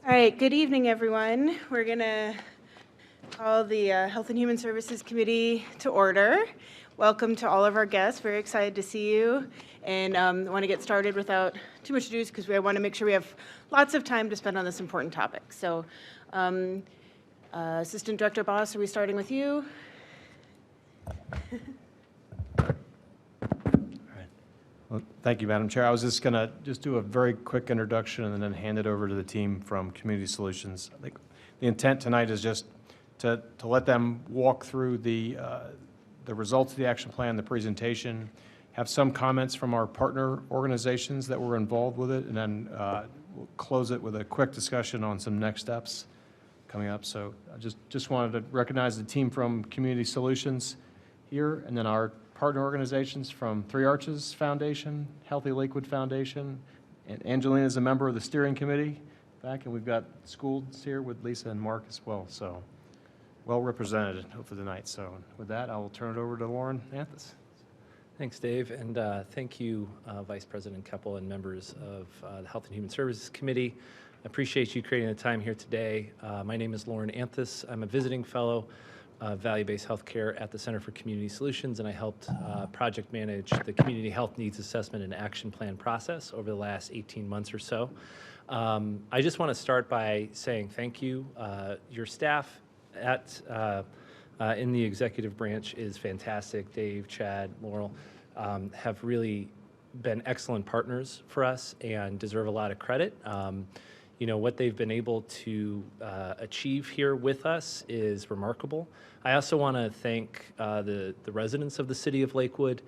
All right, good evening, everyone. We're going to call the Health and Human Services Committee to order. Welcome to all of our guests. Very excited to see you. And I want to get started without too much ado because we want to make sure we have lots of time to spend on this important topic. So, Assistant Director Boss, are we starting with you? Well, thank you, Madam Chair. I was just going to do a very quick introduction and then hand it over to the team from Community Solutions. I think the intent tonight is just to let them walk through the results of the action plan, the presentation, have some comments from our partner organizations that were involved with it, and then we'll close it with a quick discussion on some next steps coming up. So I just wanted to recognize the team from Community Solutions here, and then our partner organizations from Three Arches Foundation, Healthy Lakewood Foundation, and Angelina is a member of the steering committee back, and we've got schools here with Lisa and Mark as well. So well represented for tonight. So with that, I will turn it over to Lauren Anthus. Thanks, Dave, and thank you, Vice President Keppel and members of the Health and Human Services Committee. I appreciate you creating the time here today. My name is Lauren Anthus. I'm a visiting fellow value-based healthcare at the Center for Community Solutions, and I helped project manage the Community Health Needs Assessment and Action Plan process over the last 18 months or so. I just want to start by saying thank you. Your staff at in the executive branch is fantastic. Dave, Chad, Laurel have really been excellent partners for us and deserve a lot of credit. You know, what they've been able to achieve here with us is remarkable. I also want to thank the residents of the city of Lakewood.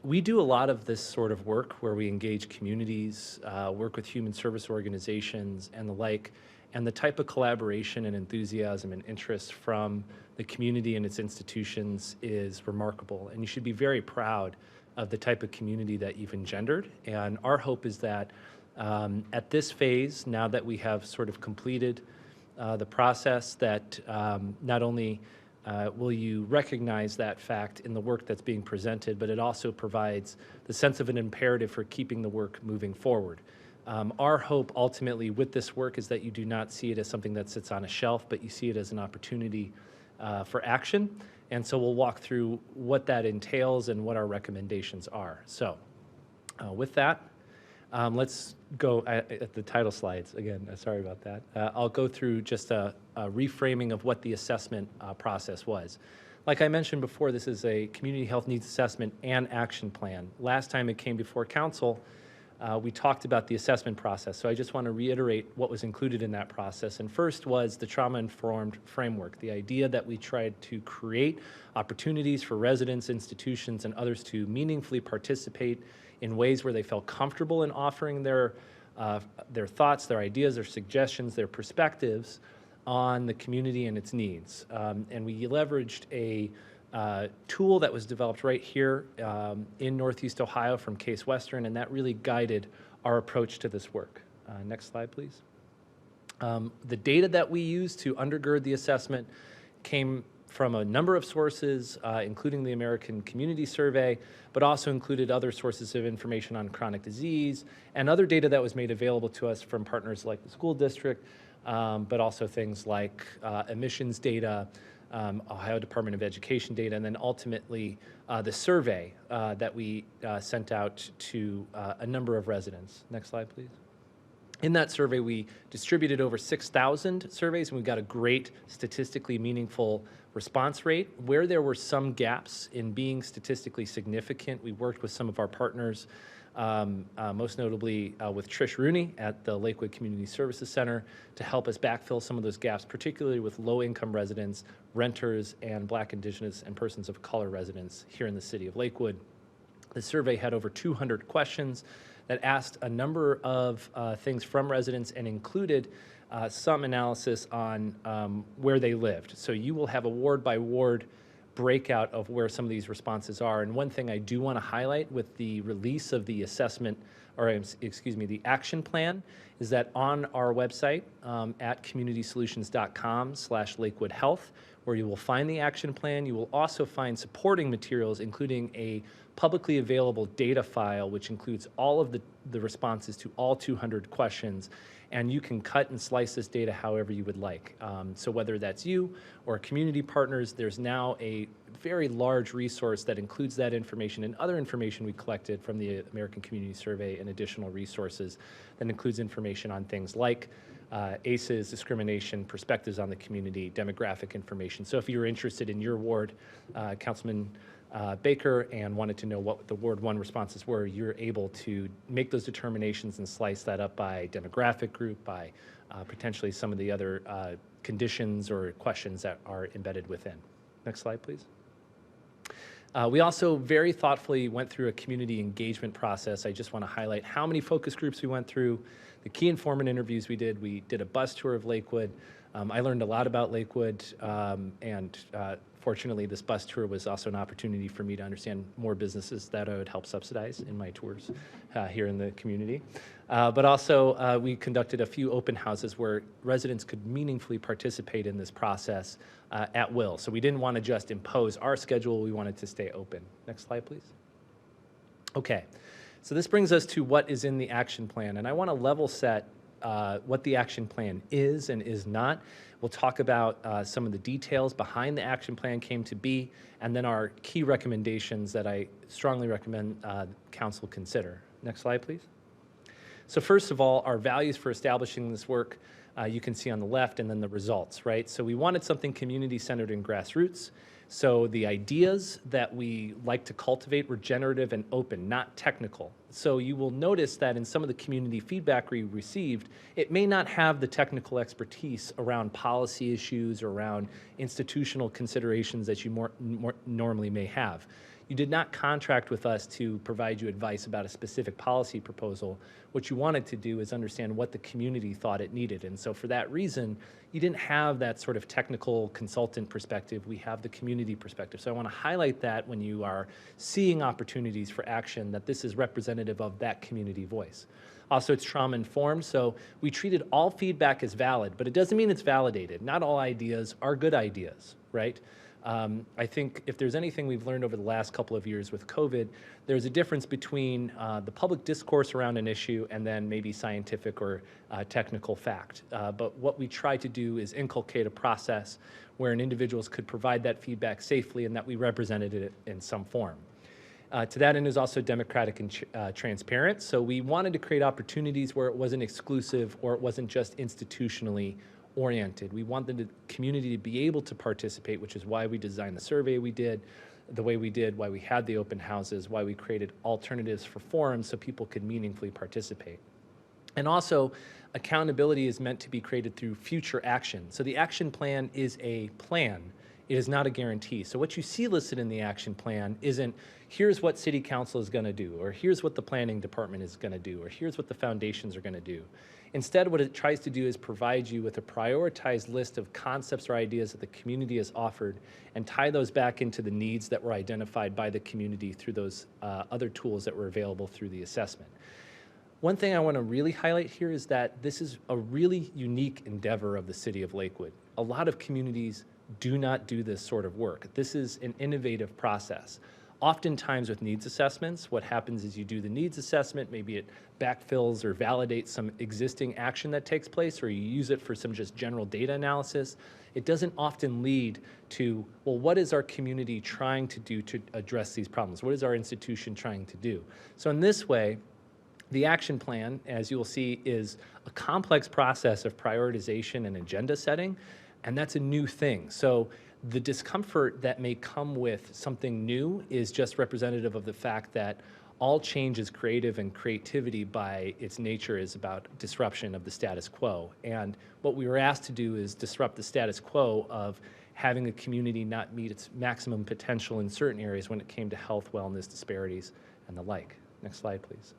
We do a lot of this sort of work where we engage communities, work with human service organizations and the like, and the type of collaboration and enthusiasm and interest from the community and its institutions is remarkable. And you should be very proud of the type of community that you've engendered. And our hope is that at this phase, now that we have sort of completed the process, that not only will you recognize that fact in the work that's being presented, but it also provides the sense of an imperative for keeping the work moving forward. Our hope ultimately with this work is that you do not see it as something that sits on a shelf, but you see it as an opportunity for action. And so we'll walk through what that entails and what our recommendations are. So with that, let's go at the title slides. Again, sorry about that. I'll go through just a reframing of what the assessment process was. Like I mentioned before, this is a community health needs assessment and action plan. Last time it came before council, we talked about the assessment process. So I just want to reiterate what was included in that process. And first was the trauma-informed framework, the idea that we tried to create opportunities for residents, institutions, and others to meaningfully participate in ways where they felt comfortable in offering their thoughts, their ideas, their suggestions, their perspectives on the community and its needs. And we leveraged a tool that was developed right here in Northeast Ohio from Case Western, and that really guided our approach to this work. Next slide, please. The data that we used to undergird the assessment came from a number of sources, including the American Community Survey, but also included other sources of information on chronic disease and other data that was made available to us from partners like the school district, but also things like emissions data, Ohio Department of Education data, and then ultimately the survey that we sent out to a number of residents. Next slide, please. In that survey, we distributed over 6,000 surveys, and we got a great statistically meaningful response rate. Where there were some gaps in being statistically significant, we worked with some of our partners, most notably with Trish Rooney at the Lakewood Community Services Center to help us backfill some of those gaps, particularly with low-income residents, renters, and Black, Indigenous, and persons of color residents here in the city of Lakewood. The survey had over 200 questions that asked a number of things from residents and included some analysis on where they lived. So you will have a ward-by-ward breakout of where some of these responses are. And one thing I do want to highlight with the release of the assessment, or excuse me, the action plan, is that on our website at communitysolutions.com/Lakewood Health, where you will find the action plan, you will also find supporting materials, including a publicly available data file, which includes all of the responses to all 200 questions, and you can cut and slice this data however you would like. So whether that's you or community partners, there's now a very large resource that includes that information and other information we collected from the American Community Survey and additional resources that includes information on things like ACEs, discrimination, perspectives on the community, demographic information. So if you're interested in your ward, Councilman Baker, and wanted to know what the Ward 1 responses were, you're able to make those determinations and slice that up by demographic group, by potentially some of the other conditions or questions that are embedded within. Next slide, please. We also very thoughtfully went through a community engagement process. I just want to highlight how many focus groups we went through, the key informant interviews we did. We did a bus tour of Lakewood. I learned a lot about Lakewood, and fortunately, this bus tour was also an opportunity for me to understand more businesses that I would help subsidize in my tours here in the community. But also, we conducted a few open houses where residents could meaningfully participate in this process at will. So we didn't want to just impose our schedule, we wanted to stay open. Next slide, please. Okay, so this brings us to what is in the action plan, and I want to level set what the action plan is and is not. We'll talk about some of the details behind the action plan came to be, and then our key recommendations that I strongly recommend council consider. Next slide, please. So first of all, our values for establishing this work, you can see on the left, and then the results, right? So we wanted something community-centered and grassroots. So the ideas that we like to cultivate were generative and open, not technical. So you will notice that in some of the community feedback we received, it may not have the technical expertise around policy issues or around institutional considerations that you more normally may have. You did not contract with us to provide you advice about a specific policy proposal. What you wanted to do is understand what the community thought it needed. And so for that reason, you didn't have that sort of technical consultant perspective. We have the community perspective. So I want to highlight that when you are seeing opportunities for action, that this is representative of that community voice. Also, it's trauma-informed, so we treated all feedback as valid, but it doesn't mean it's validated. Not all ideas are good ideas, right? I think if there's anything we've learned over the last couple of years with COVID, there's a difference between the public discourse around an issue and then maybe scientific or technical fact. But what we try to do is inculcate a process where individuals could provide that feedback safely and that we represented it in some form. To that end is also democratic and transparent. So we wanted to create opportunities where it wasn't exclusive or it wasn't just institutionally oriented. We wanted the community to be able to participate, which is why we designed the survey we did, the way we did, why we had the open houses, why we created alternatives for forums so people could meaningfully participate. And also, accountability is meant to be created through future action. So the action plan is a plan. It is not a guarantee. So what you see listed in the action plan isn't, here's what city council is going to do, or here's what the planning department is going to do, or here's what the foundations are going to do. Instead, what it tries to do is provide you with a prioritized list of concepts or ideas that the community has offered and tie those back into the needs that were identified by the community through those other tools that were available through the assessment. One thing I want to really highlight here is that this is a really unique endeavor of the city of Lakewood. A lot of communities do not do this sort of work. This is an innovative process. Oftentimes with needs assessments, what happens is you do the needs assessment, maybe it backfills or validates some existing action that takes place, or you use it for some just general data analysis. It doesn't often lead to, well, what is our community trying to do to address these problems? What is our institution trying to do? So in this way, the action plan, as you will see, is a complex process of prioritization and agenda setting, and that's a new thing. So the discomfort that may come with something new is just representative of the fact that all change is creative, and creativity by its nature is about disruption of the status quo. And what we were asked to do is disrupt the status quo of having a community not meet its maximum potential in certain areas when it came to health, wellness, disparities, and the like. Next slide, please.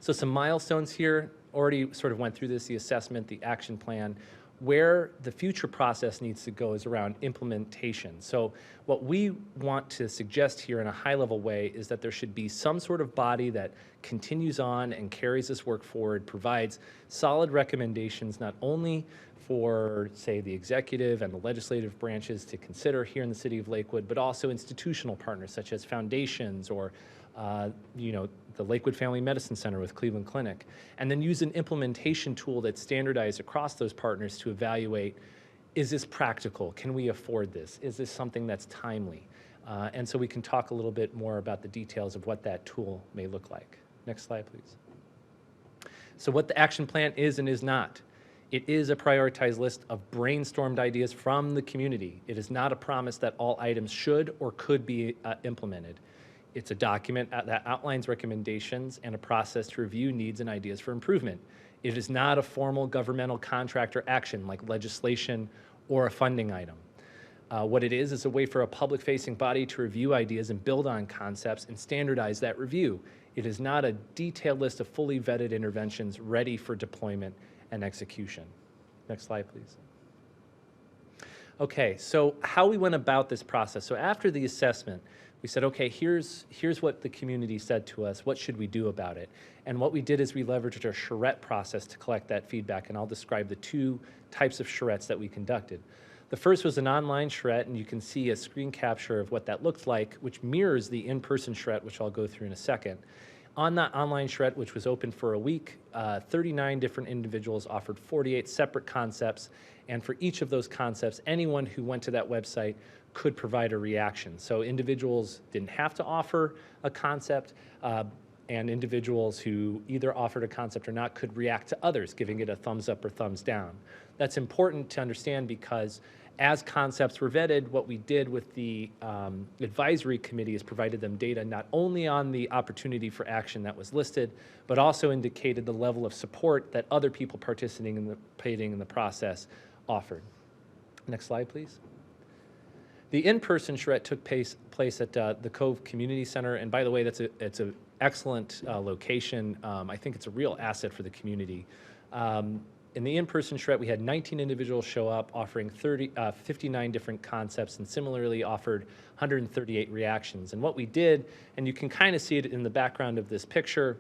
So some milestones here, already sort of went through this, the assessment, the action plan. Where the future process needs to go is around implementation. So what we want to suggest here in a high-level way is that there should be some sort of body that continues on and carries this work forward, provides solid recommendations not only for, say, the executive and the legislative branches to consider here in the city of Lakewood, but also institutional partners such as foundations or the Lakewood Family Medicine Center with Cleveland Clinic, and then use an implementation tool that's standardized across those partners to evaluate, is this practical? Can we afford this? Is this something that's timely? And so we can talk a little bit more about the details of what that tool may look like. Next slide, please. So what the action plan is and is not. It is a prioritized list of brainstormed ideas from the community. It is not a promise that all items should or could be implemented. It's a document that outlines recommendations and a process to review needs and ideas for improvement. It is not a formal governmental contract or action like legislation or a funding item. What it is a way for a public-facing body to review ideas and build on concepts and standardize that review. It is not a detailed list of fully vetted interventions ready for deployment and execution. Next slide, please. Okay, so how we went about this process. So after the assessment, we said, okay, here's what the community said to us. What should we do about it? And what we did is we leveraged our charrette process to collect that feedback, and I'll describe the two types of charrettes that we conducted. The first was an online charrette, and you can see a screen capture of what that looked like, which mirrors the in-person charrette, which I'll go through in a second. On that online charrette, which was open for a week, 39 different individuals offered 48 separate concepts, and for each of those concepts, anyone who went to that website could provide a reaction. So individuals didn't have to offer a concept, and individuals who either offered a concept or not could react to others, giving it a thumbs up or thumbs down. That's important to understand because as concepts were vetted, what we did with the advisory committee is provided them data not only on the opportunity for action that was listed, but also indicated the level of support that other people participating in the process offered. Next slide, please. The in-person charrette took place at the Cove Community Center, and by the way, it's an excellent location. I think it's a real asset for the community. In the in-person charrette, we had 19 individuals show up offering 59 different concepts and similarly offered 138 reactions. And what we did, and you can kind of see it in the background of this picture,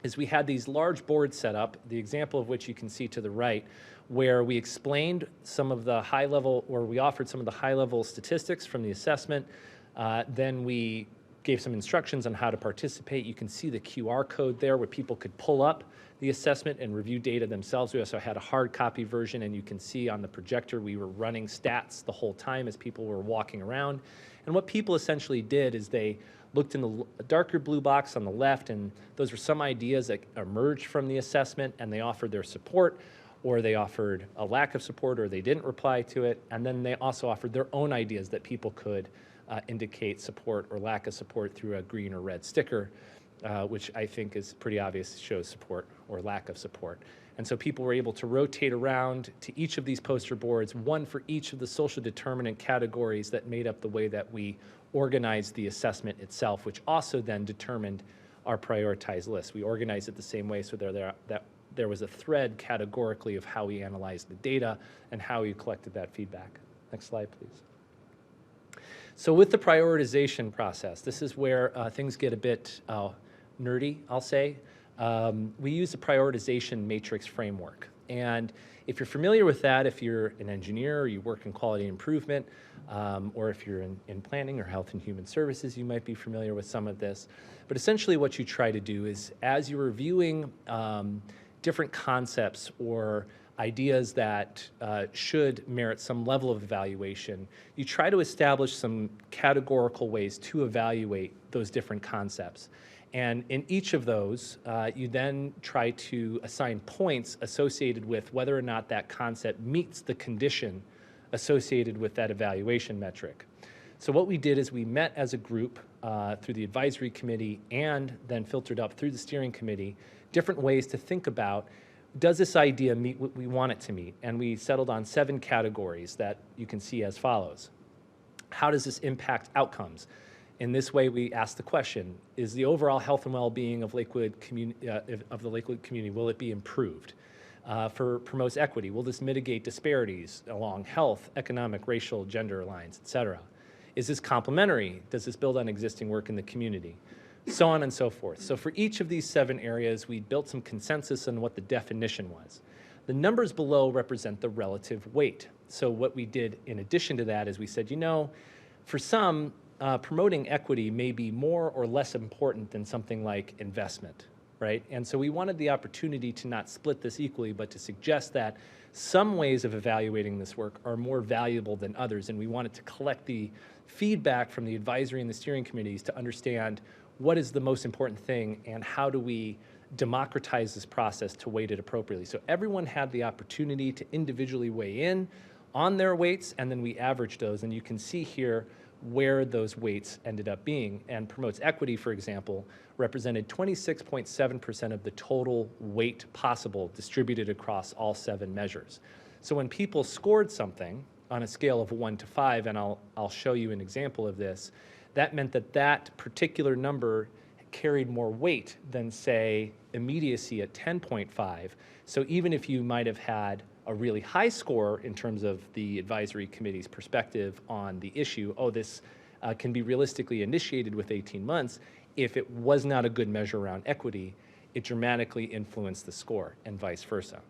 is we had these large boards set up, the example of which you can see to the right, where we explained some of the high-level, or we offered some of the high-level statistics from the assessment. Then we gave some instructions on how to participate. You can see the QR code there where people could pull up the assessment and review data themselves. We also had a hard copy version, and you can see on the projector we were running stats the whole time as people were walking around. And what people essentially did is they looked in the darker blue box on the left, and those were some ideas that emerged from the assessment, and they offered their support, or they offered a lack of support, or they didn't reply to it. And then they also offered their own ideas that people could indicate support or lack of support through a green or red sticker, which I think is pretty obvious, shows support or lack of support. And so people were able to rotate around to each of these poster boards, one for each of the social determinant categories that made up the way that we organized the assessment itself, which also then determined our prioritized list. We organized it the same way so that there was a thread categorically of how we analyzed the data and how we collected that feedback. Next slide, please. So with the prioritization process, this is where things get a bit nerdy, I'll say. We use the prioritization matrix framework. And if you're familiar with that, if you're an engineer or you work in quality improvement, or if you're in planning or health and human services, you might be familiar with some of this. But essentially what you try to do is as you're reviewing different concepts or ideas that should merit some level of evaluation, you try to establish some categorical ways to evaluate those different concepts. And in each of those, you then try to assign points associated with whether or not that concept meets the condition associated with that evaluation metric. So what we did is we met as a group through the advisory committee and then filtered up through the steering committee, different ways to think about, does this idea meet what we want it to meet? And we settled on 7 categories that you can see as follows. How does this impact outcomes? In this way, we asked the question, is the overall health and well-being of the Lakewood community, will it be improved? For promotes equity, will this mitigate disparities along health, economic, racial, gender lines, et cetera? Is this complementary? Does this build on existing work in the community? So on and so forth. So for each of these 7 areas, we built some consensus on what the definition was. The numbers below represent the relative weight. So what we did in addition to that is we said, you know, for some, promoting equity may be more or less important than something like investment, right? And so we wanted the opportunity to not split this equally, but to suggest that some ways of evaluating this work are more valuable than others, and we wanted to collect the feedback from the advisory and the steering committees to understand what is the most important thing and how do we democratize this process to weight it appropriately. So everyone had the opportunity to individually weigh in on their weights, and then we averaged those, and you can see here where those weights ended up being. And Promotes Equity, for example, represented 26.7% of the total weight possible distributed across all 7 measures. So when people scored something on a scale of 1 to 5, and I'll show you an example of this, that meant that that particular number carried more weight than, say, immediacy at 10.5. So even if you might have had a really high score in terms of the advisory committee's perspective on the issue, this can be realistically initiated with 18 months, if it was not a good measure around equity, it dramatically influenced the score and vice versa.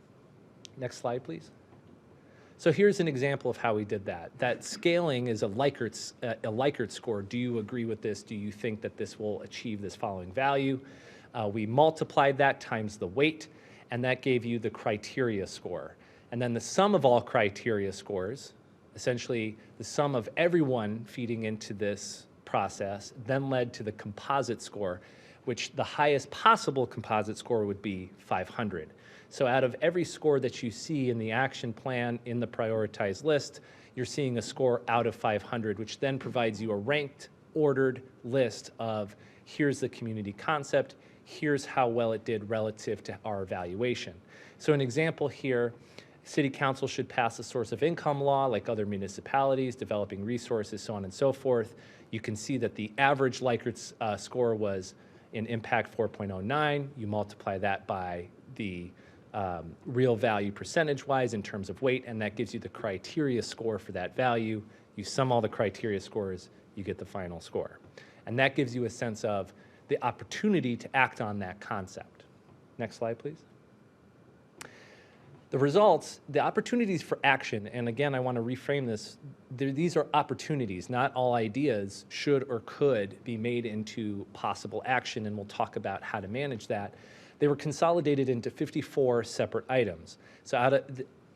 Next slide, please. So here's an example of how we did that. That scaling is a Likert score. Do you agree with this? Do you think that this will achieve this following value? We multiplied that times the weight, and that gave you the criteria score. And then the sum of all criteria scores, essentially the sum of everyone feeding into this process, then led to the composite score, which the highest possible composite score would be 500. So out of every score that you see in the action plan in the prioritized list, you're seeing a score out of 500, which then provides you a ranked, ordered list of here's the community concept, here's how well it did relative to our evaluation. So an example here, City Council should pass a source of income law like other municipalities, developing resources, so on and so forth. You can see that the average Likert score was in impact 4.09. You multiply that by the real value percentage-wise in terms of weight, and that gives you the criteria score for that value. You sum all the criteria scores, you get the final score. And that gives you a sense of the opportunity to act on that concept. Next slide, please. The results, the opportunities for action, and again, I want to reframe this, these are opportunities. Not all ideas should or could be made into possible action, and we'll talk about how to manage that. They were consolidated into 54 separate items. So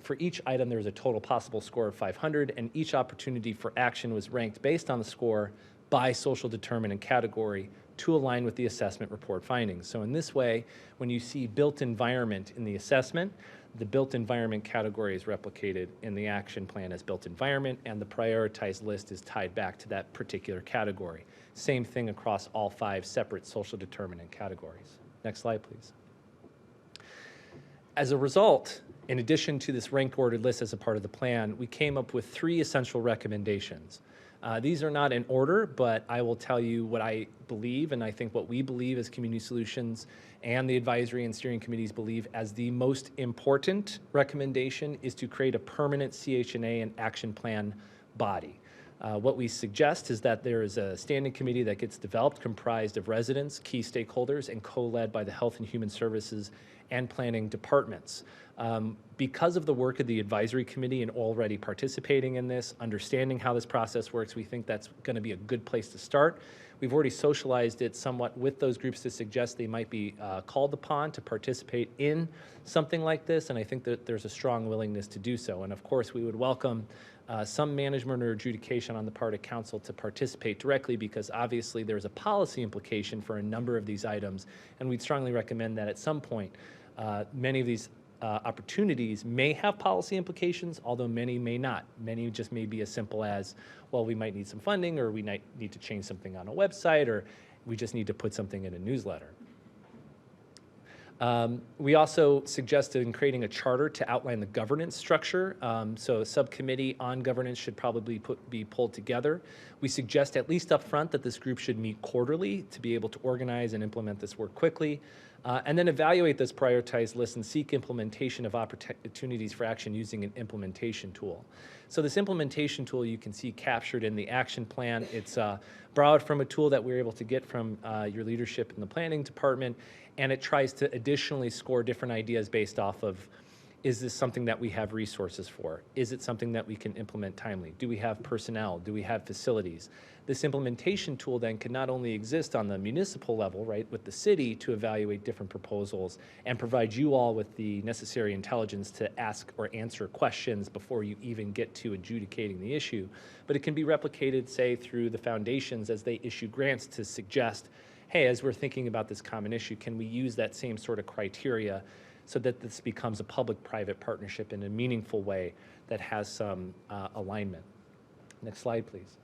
for each item, there was a total possible score of 500, and each opportunity for action was ranked based on the score by social determinant category to align with the assessment report findings. So in this way, when you see built environment in the assessment, the built environment category is replicated in the action plan as built environment, and the prioritized list is tied back to that particular category. Same thing across all 5 separate social determinant categories. Next slide, please. As a result, in addition to this ranked ordered list as a part of the plan, we came up with 3 essential recommendations. These are not in order, but I will tell you what I believe, and I think what we believe as Community Solutions and the advisory and steering committees believe as the most important recommendation is to create a permanent CHNA and action plan body. What we suggest is that there is a standing committee that gets developed comprised of residents, key stakeholders, and co-led by the Health and Human Services and Planning departments. Because of the work of the advisory committee and already participating in this, understanding how this process works, we think that's going to be a good place to start. We've already socialized it somewhat with those groups to suggest they might be called upon to participate in something like this, and I think that there's a strong willingness to do so. And of course, we would welcome some management or adjudication on the part of council to participate directly, because obviously there's a policy implication for a number of these items, and we'd strongly recommend that at some point many of these opportunities may have policy implications, although many may not. Many just may be as simple as, well, we might need some funding, or we might need to change something on a website, or we just need to put something in a newsletter. We also suggested in creating a charter to outline the governance structure. So a subcommittee on governance should probably be pulled together. We suggest at least up front that this group should meet quarterly to be able to organize and implement this work quickly, and then evaluate this prioritized list and seek implementation of opportunities for action using an implementation tool. So this implementation tool you can see captured in the action plan. It's borrowed from a tool that we were able to get from your leadership in the planning department, and it tries to additionally score different ideas based off of Is this something that we have resources for? Is it something that we can implement timely? Do we have personnel? Do we have facilities? This implementation tool then can not only exist on the municipal level, right, with the city to evaluate different proposals and provide you all with the necessary intelligence to ask or answer questions before you even get to adjudicating the issue, but it can be replicated, say, through the foundations as they issue grants to suggest, hey, as we're thinking about this common issue, can we use that same sort of criteria so that this becomes a public-private partnership in a meaningful way that has some alignment. Next slide, please.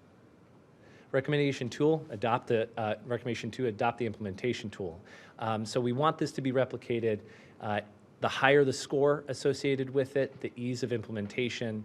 Recommendation tool, recommendation 2, adopt the implementation tool. So we want this to be replicated. The higher the score associated with it, the ease of implementation,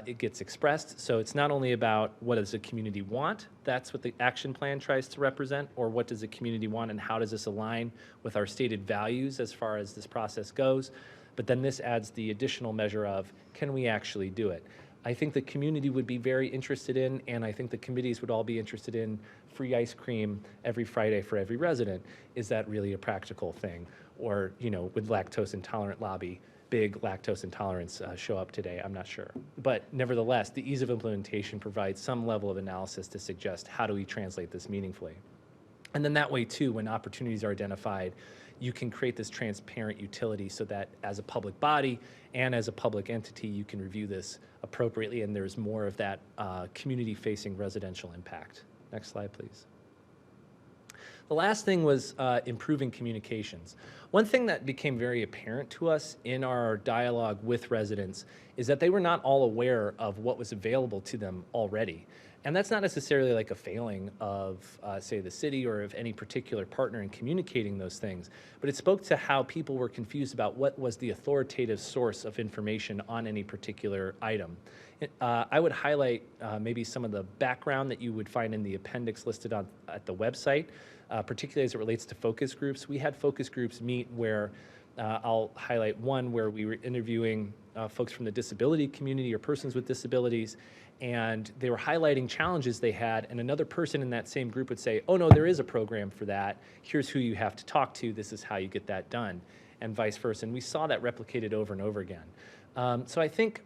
it gets expressed. So it's not only about what does the community want, that's what the action plan tries to represent, or what does the community want and how does this align with our stated values as far as this process goes. But then this adds the additional measure of, can we actually do it? I think the community would be very interested in, and I think the committees would all be interested in, free ice cream every Friday for every resident. Is that really a practical thing? Or, you know, would lactose intolerant lobby, big lactose intolerance show up today? I'm not sure. But nevertheless, the ease of implementation provides some level of analysis to suggest how do we translate this meaningfully. And then that way too, when opportunities are identified, you can create this transparent utility so that as a public body and as a public entity, you can review this appropriately and there's more of that community-facing residential impact. Next slide, please. The last thing was improving communications. One thing that became very apparent to us in our dialogue with residents is that they were not all aware of what was available to them already. And that's not necessarily like a failing of, say, the city or of any particular partner in communicating those things, but it spoke to how people were confused about what was the authoritative source of information on any particular item. I would highlight maybe some of the background that you would find in the appendix listed at the website, particularly as it relates to focus groups. We had focus groups meet where I'll highlight one where we were interviewing folks from the disability community or persons with disabilities, and they were highlighting challenges they had, and another person in that same group would say, oh no, there is a program for that. Here's who you have to talk to. This is how you get that done, and vice versa. And we saw that replicated over and over again. So I think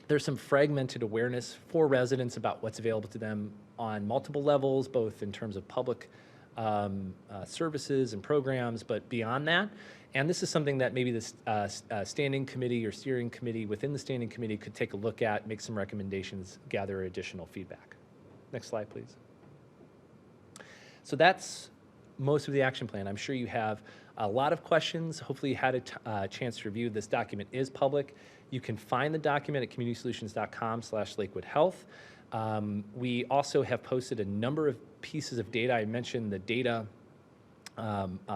there's some fragmented awareness for residents about what's available to them on multiple levels, both in terms of public services and programs, but beyond that. And this is something that maybe this standing committee or steering committee within the standing committee could take a look at, make some recommendations, gather additional feedback. Next slide, please. So that's most of the action plan. I'm sure you have a lot of questions. Hopefully you had a chance to review. This document is public. You can find the document at communitysolutions.com/LakewoodHealth. We also have posted a number of pieces of data. I mentioned the data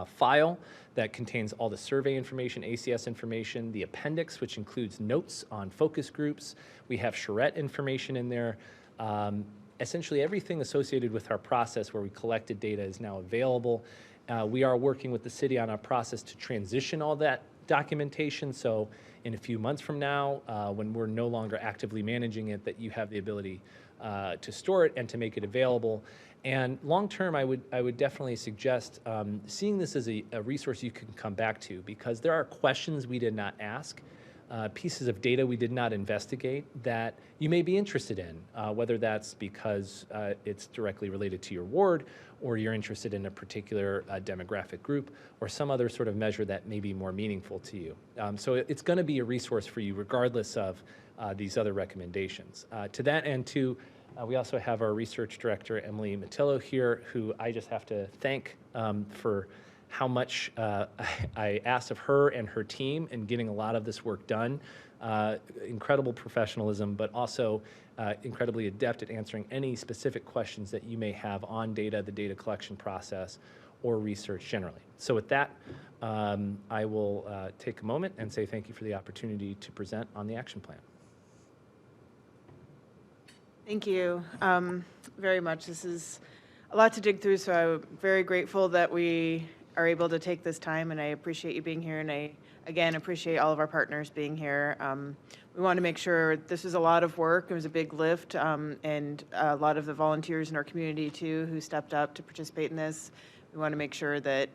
file that contains all the survey information, ACS information, the appendix, which includes notes on focus groups. We have charrette information in there. Essentially everything associated with our process where we collected data is now available. We are working with the city on a process to transition all that documentation. So in a few months from now, when we're no longer actively managing it, that you have the ability to store it and to make it available. And long term, I would definitely suggest seeing this as a resource you can come back to, because there are questions we did not ask, pieces of data we did not investigate that you may be interested in, whether that's because it's directly related to your ward, or you're interested in a particular demographic group, or some other sort of measure that may be more meaningful to you. So it's going to be a resource for you regardless of these other recommendations. To that end, too, we also have our research director, Emily Matillo, here, who I just have to thank for how much I asked of her and her team in getting a lot of this work done. Incredible professionalism, but also incredibly adept at answering any specific questions that you may have on data, the data collection process, or research generally. So with that, I will take a moment and say thank you for the opportunity to present on the action plan. Thank you very much. This is a lot to dig through, so I'm very grateful that we are able to take this time, and I appreciate you being here, and I, again, appreciate all of our partners being here. We want to make sure this was a lot of work. It was a big lift, and a lot of the volunteers in our community, too, who stepped up to participate in this. We want to make sure that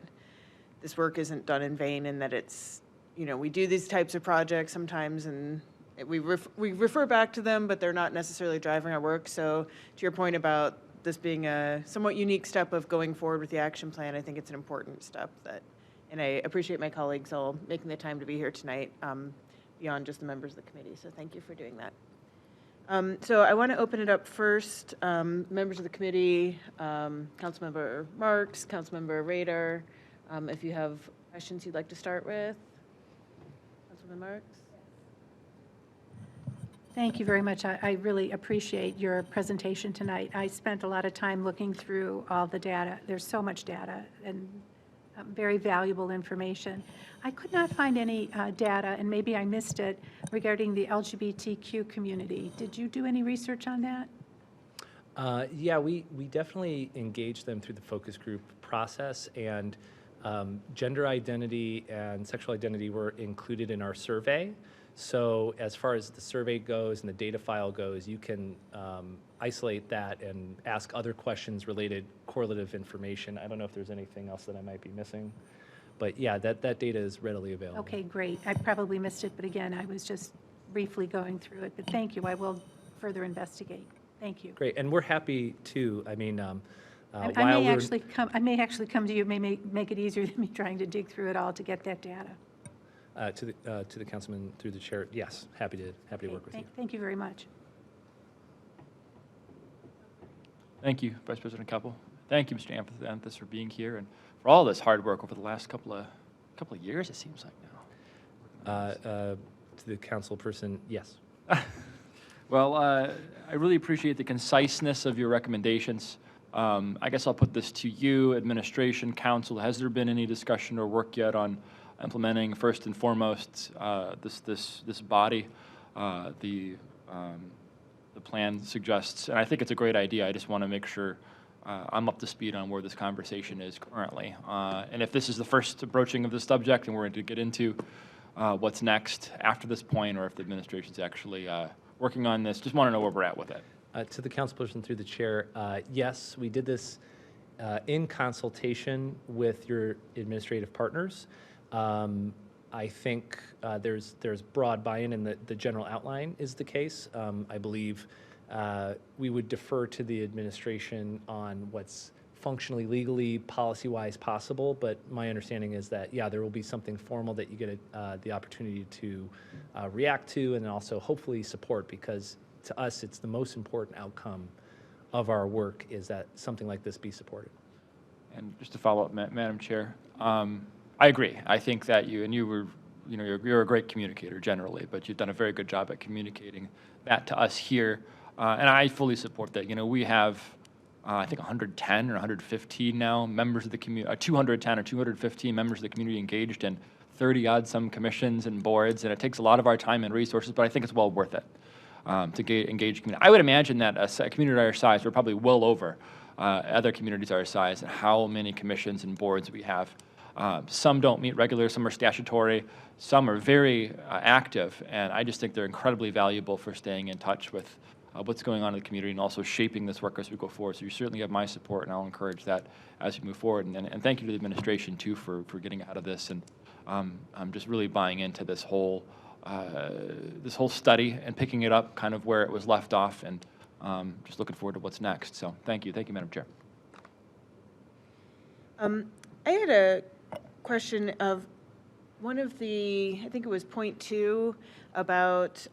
this work isn't done in vain and that it's we do these types of projects sometimes, and we refer back to them, but they're not necessarily driving our work. So to your point about this being a somewhat unique step of going forward with the action plan, I think it's an important step and I appreciate my colleagues all making the time to be here tonight, beyond just the members of the committee. So thank you for doing that. So I want to open it up first. Members of the committee, Councilmember Marks, Councilmember Rader, if you have questions you'd like to start with. Councilmember Marks? Thank you very much. I really appreciate your presentation tonight. I spent a lot of time looking through all the data. There's so much data and very valuable information. I could not find any data, and maybe I missed it, regarding the LGBTQ community. Did you do any research on that? Yeah, we definitely engage them through the focus group process, and gender identity and sexual identity were included in our survey. So as far as the survey goes and the data file goes, you can isolate that and ask other questions related correlative information. I don't know if there's anything else that I might be missing. But yeah, that data is readily available. Okay, great. I probably missed it, but again, I was just briefly going through it. But thank you. I will further investigate. Thank you. Great, and we're happy to. I mean, I while may we're actually come. I may actually come to you. It may make it easier than me trying to dig through it all to get that data. to the councilman through the chair. Yes, happy to work with you. Thank you very much. Thank you, Vice President Keppel. Thank you, Mr. Anthis, for being here and for all this hard work over the last couple of years, it seems like now. To the council person, yes. Well, I really appreciate the conciseness of your recommendations. I guess I'll put this to you, administration, council. Has there been any discussion or work yet on implementing, first and foremost, this body? The plan suggests, and I think it's a great idea. I just want to make sure I'm up to speed on where this conversation is currently. And if this is the first approaching of the subject and we're going to get into what's next after this point, or if the administration's actually working on this, just want to know where we're at with it. To the councilperson through the chair, yes, we did this in consultation with your administrative partners. I think there's broad buy-in, and the general outline is the case. I believe we would defer to the administration on what's functionally, legally, policy-wise possible, but my understanding is that, yeah, there will be something formal that you get the opportunity to react to and also hopefully support, because to us, it's the most important outcome of our work is that something like this be supported. And just to follow up, Madam Chair, I agree. I think that you're a great communicator generally, but you've done a very good job at communicating that to us here, and I fully support that. We have, I think 110 or 115 now members of the community, 210 or 215 members of the community engaged in 30-odd some commissions and boards, and it takes a lot of our time and resources, but I think it's well worth it to engage community. I would imagine that a community our size, we're probably well over other communities our size and how many commissions and boards we have. Some don't meet regular, some are statutory, some are very active, and I just think they're incredibly valuable for staying in touch with what's going on in the community and also shaping this work as we go forward. So you certainly have my support, and I'll encourage that as we move forward. And thank you to the administration, too, for getting ahead of this. And I'm just really buying into this whole study and picking it up kind of where it was left off, and just looking forward to what's next. So thank you, Madam Chair. I had a question of one of the, I think it was point 2 about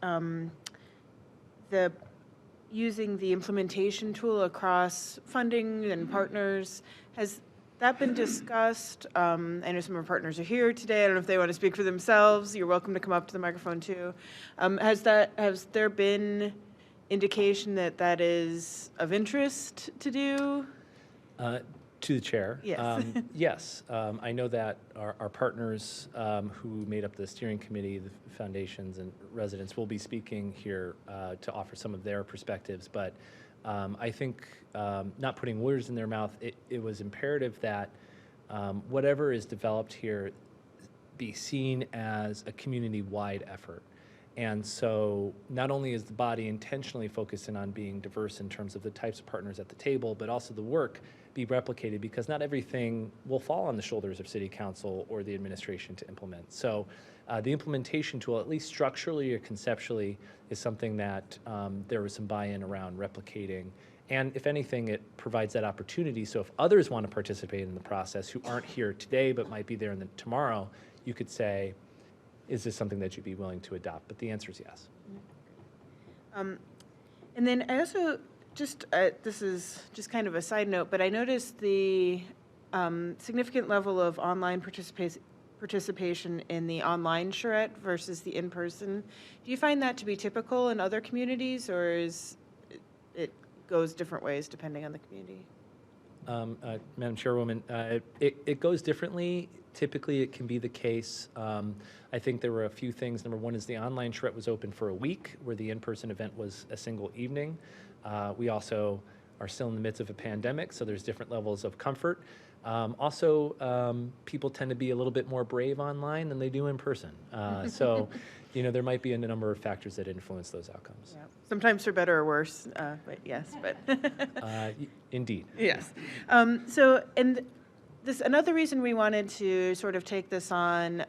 using the implementation tool across funding and partners. Has that been discussed? I know some of our partners are here today. I don't know if they want to speak for themselves. You're welcome to come up to the microphone too. Has there been indication that that is of interest to do? To the chair. Yes. Yes, I know that our partners who made up the steering committee, the foundations and residents, will be speaking here to offer some of their perspectives. But I think, not putting words in their mouth, it was imperative that whatever is developed here be seen as a community-wide effort. And so not only is the body intentionally focusing on being diverse in terms of the types of partners at the table, but also the work be replicated because not everything will fall on the shoulders of city council or the administration to implement. So the implementation tool, at least structurally or conceptually, is something that there was some buy-in around replicating. And if anything, it provides that opportunity. So if others want to participate in the process who aren't here today but might be there tomorrow, you could say, is this something that you'd be willing to adopt? But the answer is yes. And then I also just, this is just kind of a side note, but I noticed the significant level of online participation in the online charrette versus the in-person. Do you find that to be typical in other communities, or is it goes different ways depending on the community? Madam Chairwoman, it goes differently. Typically, it can be the case. I think there were a few things. Number one is the online charrette was open for a week, where the in-person event was a single evening. We also are still in the midst of a pandemic, so there's different levels of comfort. Also, people tend to be a little bit more brave online than they do in person. So, there might be a number of factors that influence those outcomes. Yeah. Sometimes for better or worse, but yes, but. Indeed. Yes. And this, another reason we wanted to sort of take this on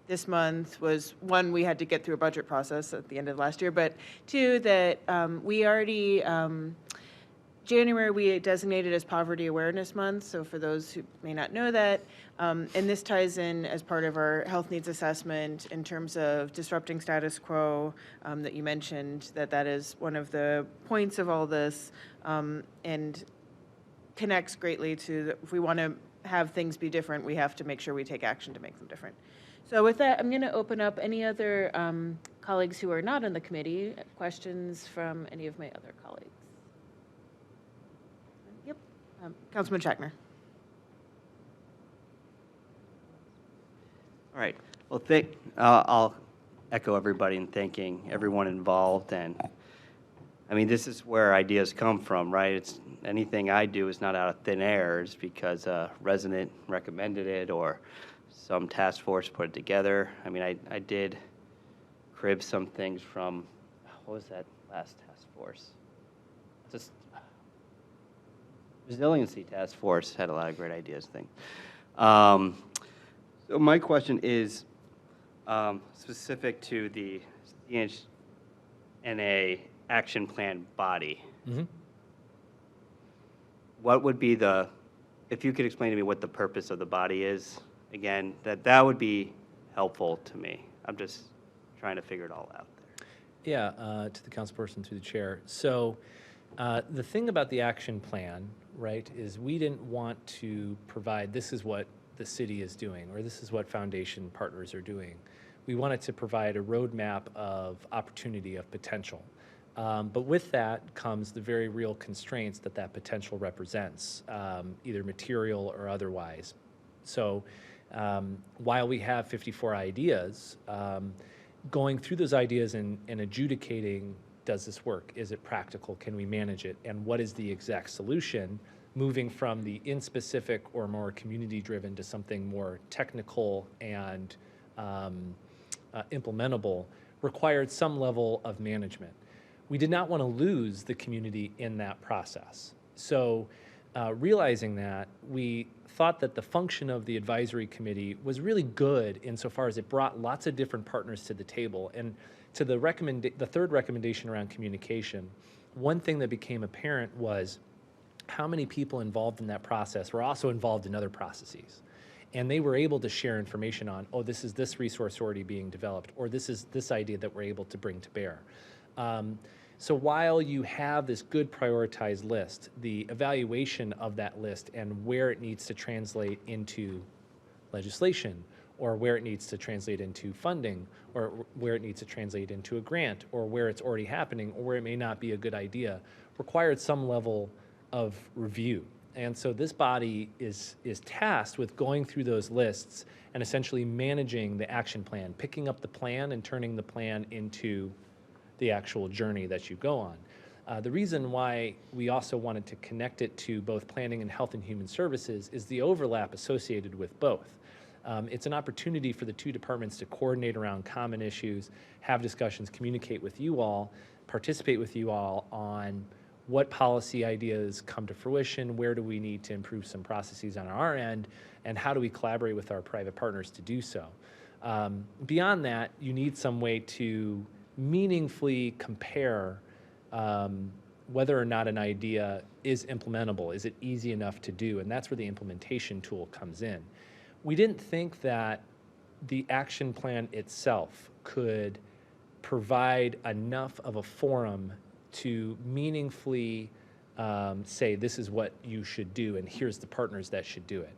this month was, one, we had to get through a budget process at the end of last year, but two, that we already, January we designated as Poverty Awareness Month, so for those who may not know that, and this ties in as part of our health needs assessment in terms of disrupting status quo that you mentioned, that is one of the points of all this, and connects greatly to, if we want to have things be different, we have to make sure we take action to make them different. So with that, I'm going to open up any other colleagues who are not on the committee. Questions from any of my other colleagues? Yep. Councilman Schackner. All right. Well, I'll echo everybody in thanking everyone involved. And I mean, this is where ideas come from, right? It's anything I do is not out of thin air. It's because a resident recommended it or some task force put it together. I mean, I did crib some things from, what was that last task force? Just Resiliency Task Force had a lot of great ideas, I think. So my question is specific to the CHNA action plan body. Mm-hmm. What would be if you could explain to me what the purpose of the body is, again, that would be helpful to me. I'm just trying to figure it all out there. Yeah, to the councilperson, through the chair. So the thing about the action plan, right, is we didn't want to provide, this is what the city is doing, or this is what foundation partners are doing. We wanted to provide a roadmap of opportunity, of potential. But with that comes the very real constraints that potential represents, either material or otherwise. So while we have 54 ideas, going through those ideas and adjudicating, does this work? Is it practical? Can we manage it? And what is the exact solution? Moving from the in-specific or more community-driven to something more technical and implementable required some level of management. We did not want to lose the community in that process. So realizing that, we thought that the function of the advisory committee was really good insofar as it brought lots of different partners to the table. And to the third recommendation around communication, one thing that became apparent was how many people involved in that process were also involved in other processes. And they were able to share information on, oh, this is this resource already being developed, or this is this idea that we're able to bring to bear. So while you have this good prioritized list, the evaluation of that list and where it needs to translate into legislation, or where it needs to translate into funding, or where it needs to translate into a grant, or where it's already happening, or where it may not be a good idea, required some level of review. And so this body is tasked with going through those lists and essentially managing the action plan, picking up the plan and turning the plan into the actual journey that you go on. The reason why we also wanted to connect it to both planning and health and human services is the overlap associated with both. It's an opportunity for the two departments to coordinate around common issues, have discussions, communicate with you all, participate with you all on what policy ideas come to fruition, where do we need to improve some processes on our end, and how do we collaborate with our private partners to do so. Beyond that, you need some way to meaningfully compare whether or not an idea is implementable. Is it easy enough to do? And that's where the implementation tool comes in. We didn't think that the action plan itself could provide enough of a forum to meaningfully say this is what you should do and here's the partners that should do it.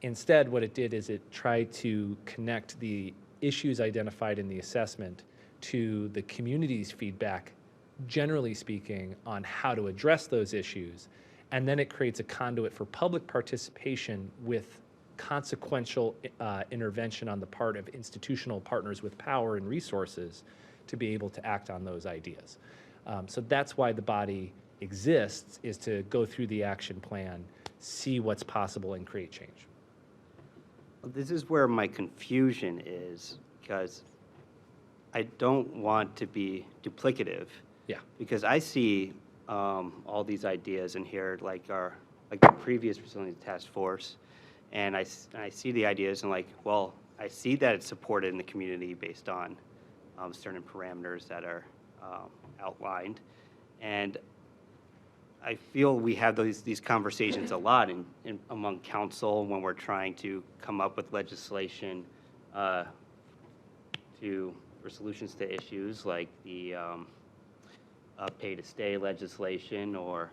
Instead, what it did is it tried to connect the issues identified in the assessment to the community's feedback, generally speaking, on how to address those issues. And then it creates a conduit for public participation with consequential intervention on the part of institutional partners with power and resources to be able to act on those ideas. So that's why the body exists, is to go through the action plan, see what's possible, and create change. This is where my confusion is, because I don't want to be duplicative. Yeah. Because I see all these ideas in here, like the previous Resilience Task Force, and I see the ideas and like, well, I see that it's supported in the community based on certain parameters that are outlined, and I feel we have these conversations a lot among council when we're trying to come up with legislation for solutions to issues like the pay-to-stay legislation, or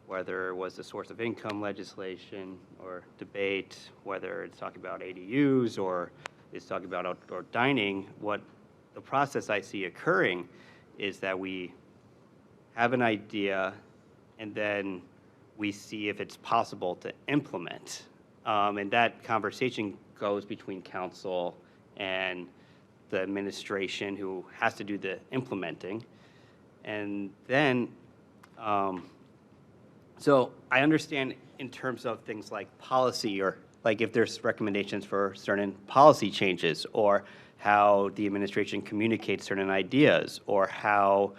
whether it was the source of income legislation, or debate whether it's talking about ADUs or it's talking about outdoor dining. What the process I see occurring is that we have an idea and then we see if it's possible to implement. And that conversation goes between council and the administration, who has to do the implementing. And then, so I understand in terms of things like policy, or like if there's recommendations for certain policy changes, or how the administration communicates certain ideas, or how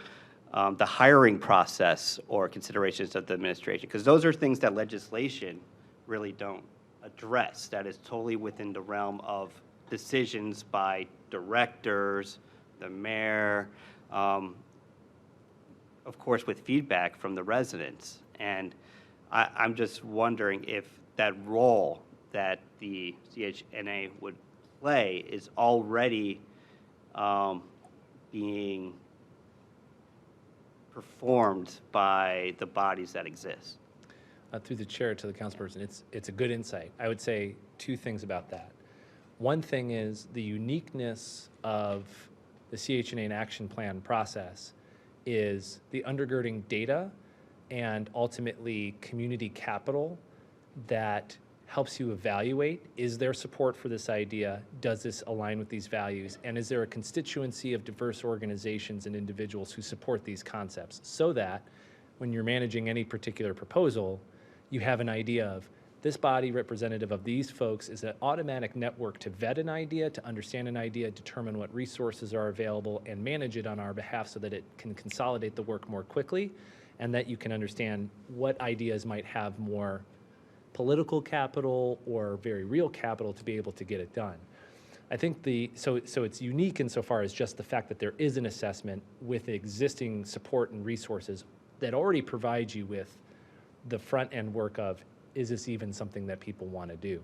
the hiring process or considerations of the administration, because those are things that legislation really don't address. That is totally within the realm of decisions by directors, the mayor, of course with feedback from the residents. And I'm just wondering if that role that the CHNA would play is already being performed by the bodies that exist. Through the chair to the councilperson, it's a good insight. I would say two things about that. One thing is the uniqueness of the CHNA and action plan process is the undergirding data and ultimately community capital that helps you evaluate, is there support for this idea? Does this align with these values? And is there a constituency of diverse organizations and individuals who support these concepts, so that when you're managing any particular proposal, you have an idea of this body representative of these folks is an automatic network to vet an idea, to understand an idea, determine what resources are available, and manage it on our behalf so that it can consolidate the work more quickly, and that you can understand what ideas might have more political capital or very real capital to be able to get it done. I think so it's unique insofar as just the fact that there is an assessment with existing support and resources that already provide you with the front end work of, is this even something that people want to do?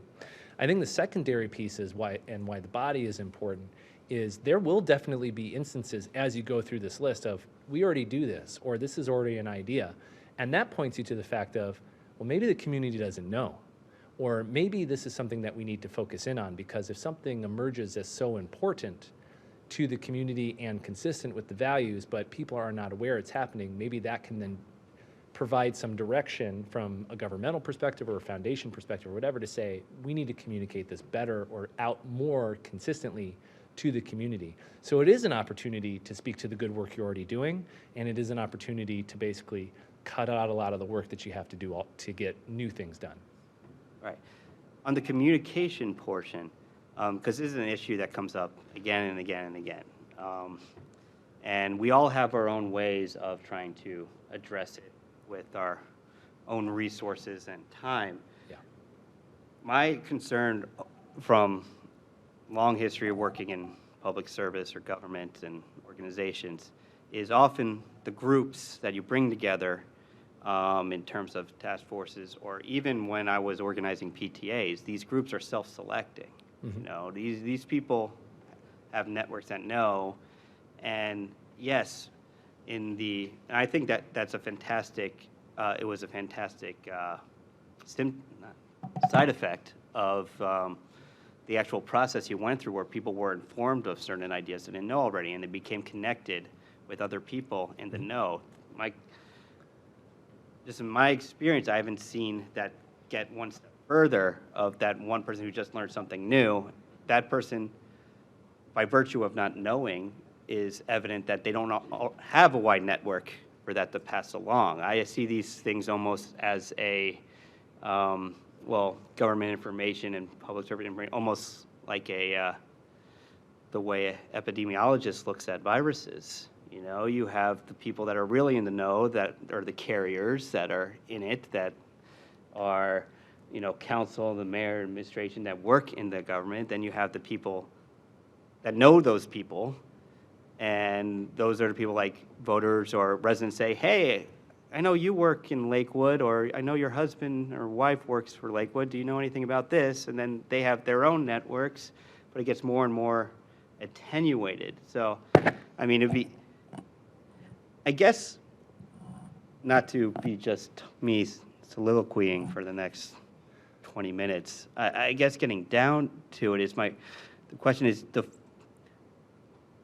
I think the secondary piece is why the body is important is there will definitely be instances as you go through this list of, we already do this, or this is already an idea. And that points you to the fact of, well, maybe the community doesn't know, or maybe this is something that we need to focus in on, because if something emerges as so important to the community and consistent with the values, but people are not aware it's happening, maybe that can then provide some direction from a governmental perspective or a foundation perspective or whatever to say, we need to communicate this better or out more consistently to the community. So it is an opportunity to speak to the good work you're already doing, and it is an opportunity to basically cut out a lot of the work that you have to do to get new things done. Right. On the communication portion, because this is an issue that comes up again and again and again. And we all have our own ways of trying to address it. with our own resources and time. Yeah. My concern from long history of working in public service or government and organizations is often the groups that you bring together in terms of task forces, or even when I was organizing PTAs, these groups are self-selecting. You know, these people have networks that know, and yes, and I think that's a fantastic, it was a fantastic side effect of the actual process you went through, where people were informed of certain ideas they didn't know already, and they became connected with other people in the know. Just in my experience, I haven't seen that get one step further of that one person who just learned something new. That person, by virtue of not knowing, is evident that they don't have a wide network for that to pass along. I see these things almost as a, government information and public service information, almost like the way an epidemiologist looks at viruses. You know, you have the people that are really in the know, that are the carriers that are in it, that are, you know, council, the mayor, administration that work in the government. Then you have the people that know those people, and those are the people like voters or residents say, hey, I know you work in Lakewood, or I know your husband or wife works for Lakewood. Do you know anything about this? And then they have their own networks, but it gets more and more attenuated. So, I mean, I guess, not to be just me soliloquying for the next 20 minutes, I guess getting down to it is the question is,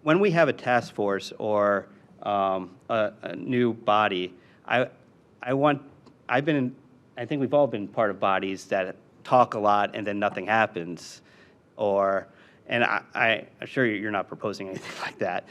when we have a task force or a new body, I think we've all been part of bodies that talk a lot and then nothing happens, and I'm sure you're not proposing anything like that,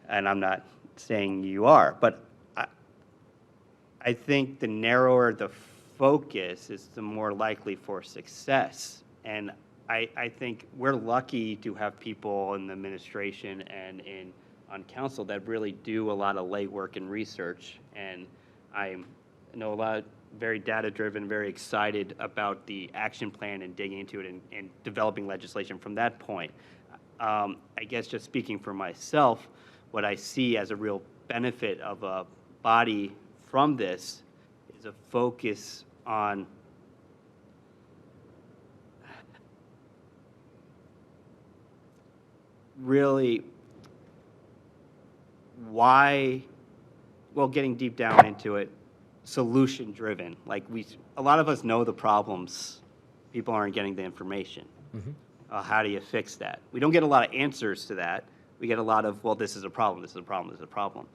and I'm not saying you are, but I think the narrower the focus is, the more likely for success. And I think we're lucky to have people in the administration and on council that really do a lot of legwork and research. And I know a lot, very data-driven, very excited about the action plan and digging into it and developing legislation from that point. I guess just speaking for myself, what I see as a real benefit of a body from this is a focus on really getting deep down into it, solution driven. Like a lot of us know the problems, people aren't getting the information. How do you fix that? We don't get a lot of answers to that. We get a lot of, well, this is a problem, this is a problem, this is a problem.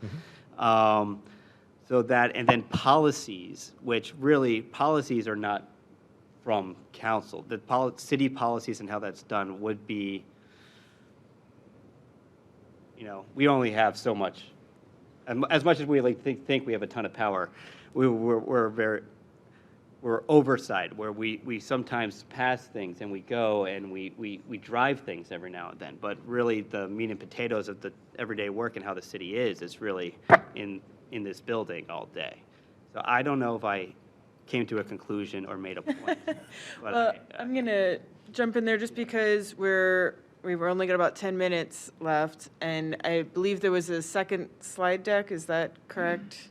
So that, and then policies, which really, policies are not from council. The city policies and how that's done would be, you know, we only have so much. As much as we think we have a ton of power, we're oversight, where we sometimes pass things and we go and we drive things every now and then. But really, the meat and potatoes of the everyday work and how the city is really in this building all day. So I don't know if I came to a conclusion or made a point. Well, I'm going to jump in there just because we've only got about 10 minutes left, and I believe there was a second slide deck. Is that correct?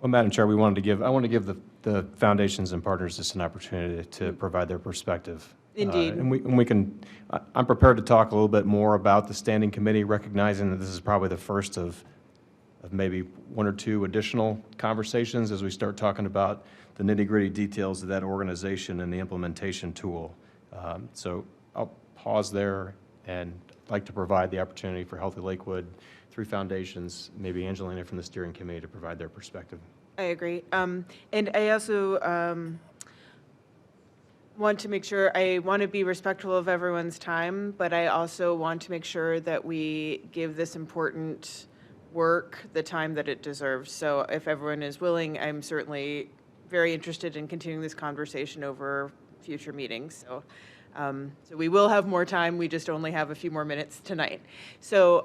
Well, Madam Chair, I want to give the foundations and partners just an opportunity to provide their perspective. Indeed. And we can, I'm prepared to talk a little bit more about the standing committee, recognizing that this is probably the first of maybe one or two additional conversations as we start talking about the nitty-gritty details of that organization and the implementation tool. So I'll pause there and like to provide the opportunity for Healthy Lakewood, three foundations, maybe Angelina from the steering committee, to provide their perspective. I agree. And I also want to make sure, I want to be respectful of everyone's time, but I also want to make sure that we give this important work the time that it deserves. So if everyone is willing, I'm certainly very interested in continuing this conversation over future meetings. So we will have more time. We just only have a few more minutes tonight. So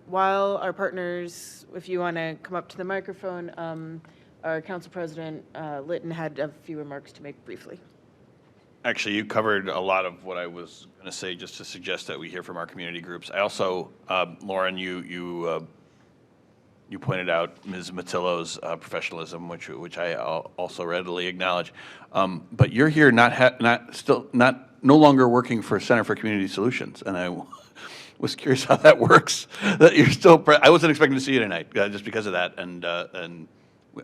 while our partners, if you want to come up to the microphone, our Council President Litton had a few remarks to make briefly. Actually, you covered a lot of what I was going to say, just to suggest that we hear from our community groups. I also, Lauren, you pointed out Ms. Matillo's professionalism, which I also readily acknowledge. But you're here no longer working for Center for Community Solutions, and I was curious how that works. That you're still, I wasn't expecting to see you tonight just because of that, and I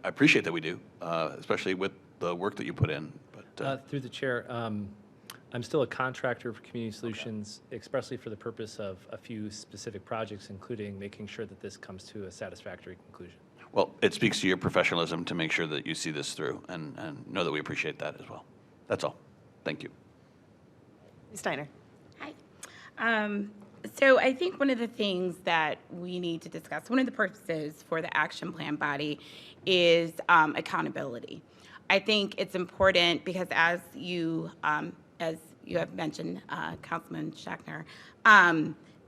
appreciate that we do, especially with the work that you put in. But Through the chair, I'm still a contractor for Community Solutions expressly for the purpose of a few specific projects, including making sure that this comes to a satisfactory conclusion. well, it speaks to your professionalism to make sure that you see this through, and know that we appreciate that as well. That's all. Thank you. Ms. Steiner. Hi. So I think one of the things that we need to discuss, one of the purposes for the action plan body is accountability. I think it's important because as you have mentioned, Councilman Schachner,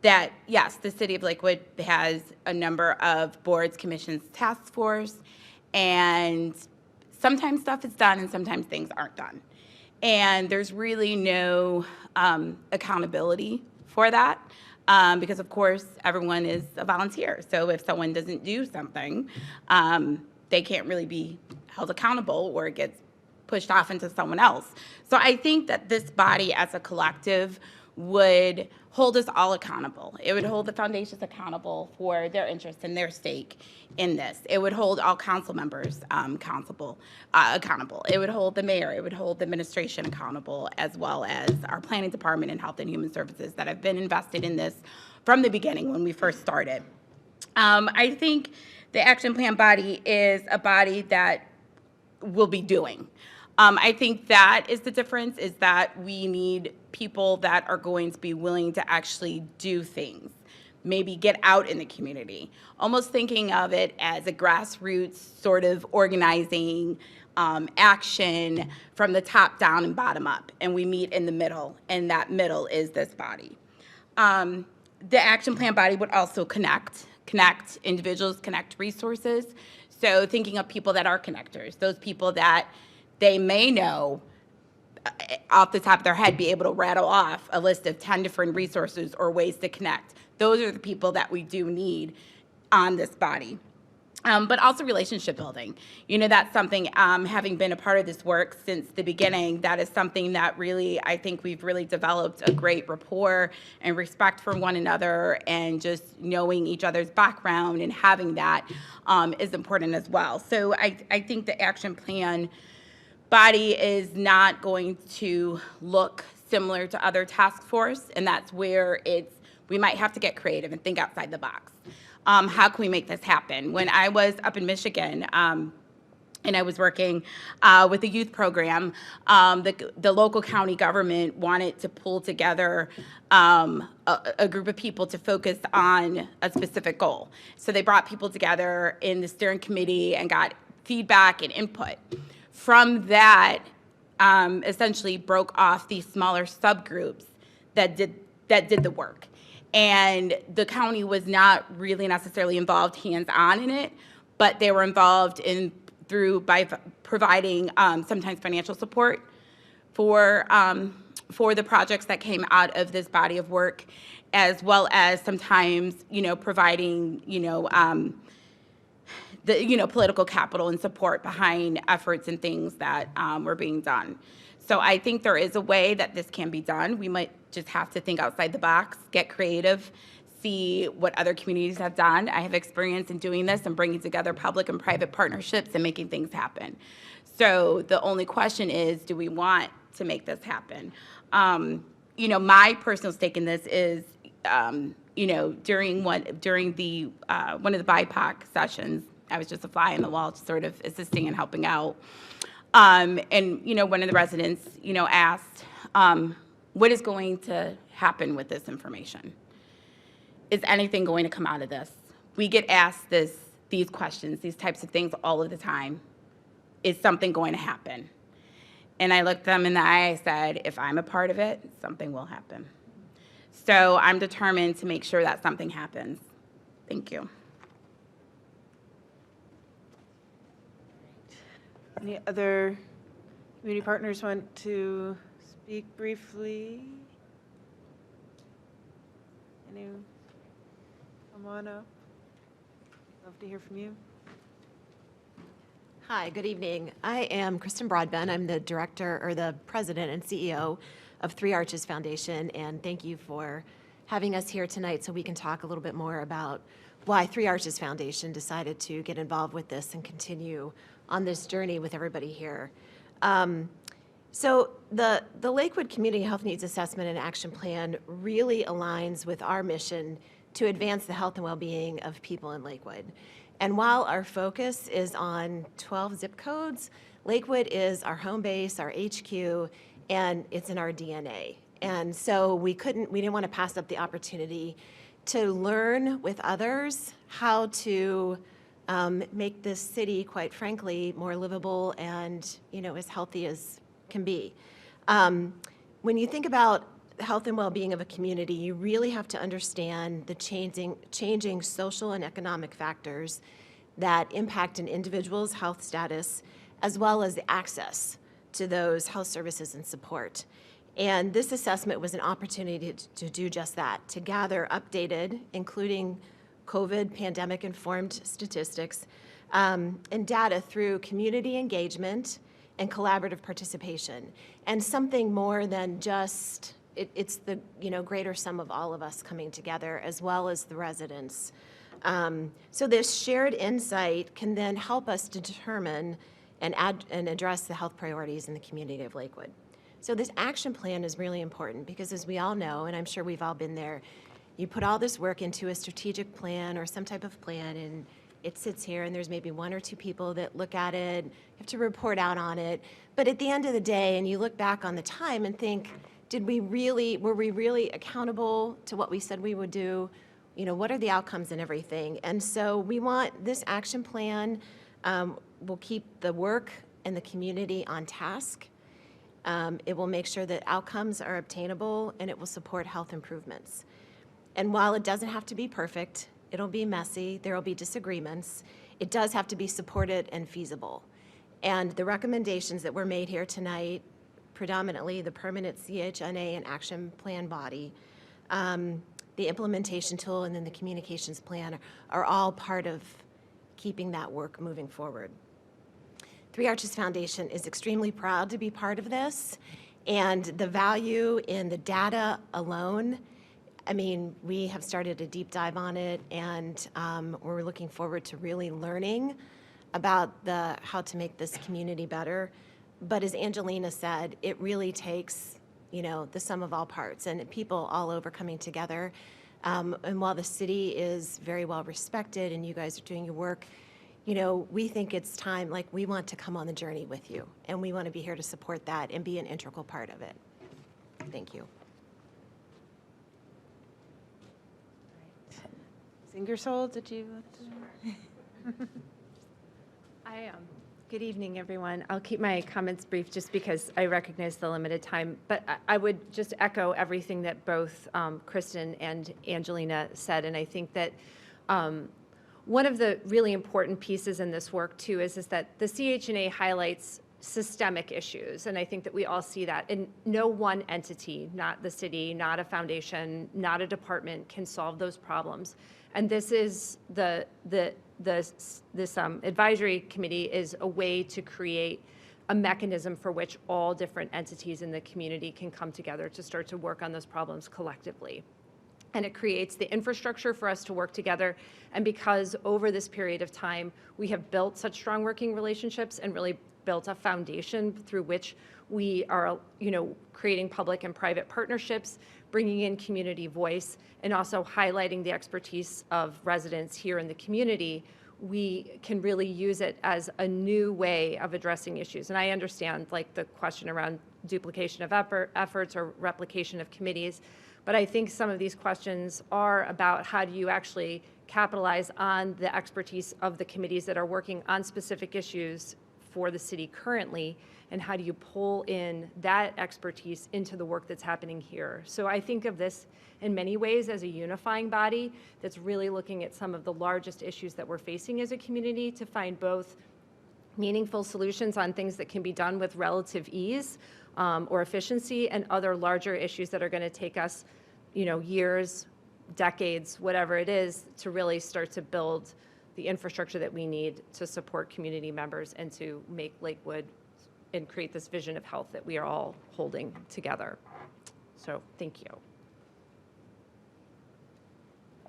that yes, the city of Lakewood has a number of boards, commissions, task force, and sometimes stuff is done and sometimes things aren't done. And there's really no accountability for that because, of course, everyone is a volunteer. So if someone doesn't do something, they can't really be held accountable or it gets pushed off into someone else. So I think that this body as a collective would hold us all accountable. It would hold the foundations accountable for their interest and their stake in this. It would hold all council members accountable. It would hold the mayor. It would hold the administration accountable, as well as our planning department and health and human services that have been invested in this from the beginning when we first started. I think the action plan body is a body that will be doing. I think that is the difference, is that we need people that are going to be willing to actually do things, maybe get out in the community, almost thinking of it as a grassroots sort of organizing action from the top down and bottom up, and we meet in the middle, and that middle is this body. The action plan body would also connect individuals, connect resources. So thinking of people that are connectors, those people that they may know off the top of their head, be able to rattle off a list of 10 different resources or ways to connect. Those are the people that we do need on this body. But also relationship building. You know, that's something, having been a part of this work since the beginning, that is something that really, I think we've really developed a great rapport and respect for one another, and just knowing each other's background and having that is important as well. So I think the action plan body is not going to look similar to other task force, and that's where we might have to get creative and think outside the box. How can we make this happen? When I was up in Michigan, and I was working with a youth program, the local county government wanted to pull together a group of people to focus on a specific goal. So they brought people together in the steering committee and got feedback and input. From that, essentially broke off these smaller subgroups that did the work. And the county was not really necessarily involved hands-on in it, but they were involved by providing sometimes financial support for the projects that came out of this body of work, as well as sometimes, providing, the political capital and support behind efforts and things that were being done. So I think there is a way that this can be done. We might just have to think outside the box, get creative, see what other communities have done. I have experience in doing this and bringing together public and private partnerships and making things happen. So the only question is, do we want to make this happen? My personal stake in this is, during one of the BIPOC sessions, I was just a fly on the wall, sort of assisting and helping out. And one of the residents, asked, what is going to happen with this information? Is anything going to come out of this? We get asked these questions, these types of things all of the time. Is something going to happen? And I looked them in the eye, I said, if I'm a part of it, something will happen. So I'm determined to make sure that something happens. Thank you. Any other community partners want to speak briefly? Any, come on up. Love to hear from you. Hi, good evening. I am Kristen Broadbent. I'm the director or the president and CEO of Three Arches Foundation, and thank you for having us here tonight so we can talk a little bit more about why Three Arches Foundation decided to get involved with this and continue on this journey with everybody here. So the Lakewood Community Health Needs Assessment and Action Plan really aligns with our mission to advance the health and well-being of people in Lakewood. And while our focus is on 12 zip codes, Lakewood is our home base, our HQ, and it's in our DNA. And so we didn't want to pass up the opportunity to learn with others how to make this city, quite frankly, more livable and, as healthy as can be. When you think about health and well-being of a community, you really have to understand the changing social and economic factors that impact an individual's health status, as well as the access to those health services and support. And this assessment was an opportunity to do just that, to gather updated, including COVID pandemic-informed statistics and data through community engagement and collaborative participation, and something more than just it's the greater sum of all of us coming together, as well as the residents. So this shared insight can then help us to determine and address the health priorities in the community of Lakewood. So this action plan is really important because, as we all know, and I'm sure we've all been there, you put all this work into a strategic plan or some type of plan, and it sits here, and there's maybe one or two people that look at it, you have to report out on it. But at the end of the day, and you look back on the time and think, were we really accountable to what we said we would do? What are the outcomes and everything? And so we want this action plan will keep the work and the community on task. It will make sure that outcomes are obtainable, and it will support health improvements. And while it doesn't have to be perfect, it'll be messy, there will be disagreements, it does have to be supported and feasible. And the recommendations that were made here tonight, predominantly the permanent CHNA and action plan body, the implementation tool, and then the communications plan are all part of keeping that work moving forward. Three Arches Foundation is extremely proud to be part of this, and the value in the data alone, we have started a deep dive on it, and we're looking forward to really learning about how to make this community better. But as Angelina said, it really takes, the sum of all parts and people all over coming together. And while the city is very well respected and you guys are doing your work, we think it's time, we want to come on the journey with you, and we want to be here to support that and be an integral part of it. Thank you. Ingersoll, did you? Good evening, everyone. I'll keep my comments brief just because I recognize the limited time, but I would just echo everything that both Kristen and Angelina said, and I think that one of the really important pieces in this work, too, is that the CHNA highlights systemic issues, and I think that we all see that. And no one entity, not the city, not a foundation, not a department, can solve those problems. And this is this advisory committee is a way to create a mechanism for which all different entities in the community can come together to start to work on those problems collectively. And it creates the infrastructure for us to work together. And because over this period of time, we have built such strong working relationships and really built a foundation through which we are, creating public and private partnerships, bringing in community voice, and also highlighting the expertise of residents here in the community, we can really use it as a new way of addressing issues. And I understand, the question around duplication of efforts or replication of committees, but I think some of these questions are about how do you actually capitalize on the expertise of the committees that are working on specific issues for the city currently, and how do you pull in that expertise into the work that's happening here. So I think of this in many ways as a unifying body that's really looking at some of the largest issues that we're facing as a community to find both meaningful solutions on things that can be done with relative ease or efficiency, and other larger issues that are going to take us, years, decades, whatever it is, to really start to build the infrastructure that we need to support community members and to make Lakewood and create this vision of health that we are all holding together. So thank you.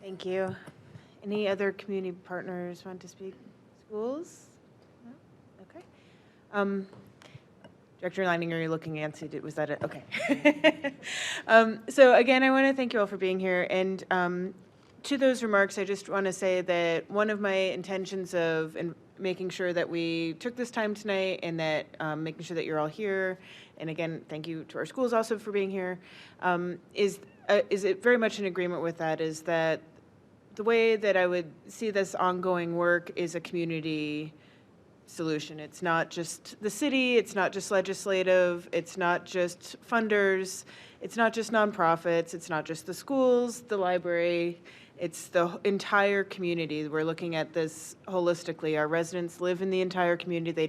Thank you. Any other community partners want to speak? Schools? No? Okay. Director Leininger, you're looking Nancy. Was that it? Okay. So again, I want to thank you all for being here. And to those remarks, I just want to say that one of my intentions of making sure that we took this time tonight and that making sure that you're all here, and again, thank you to our schools also for being here, is it very much in agreement with that, is that the way that I would see this ongoing work is a community solution. It's not just the city, it's not just legislative, it's not just funders, it's not just nonprofits, it's not just the schools, the library, it's the entire community. We're looking at this holistically. Our residents live in the entire community.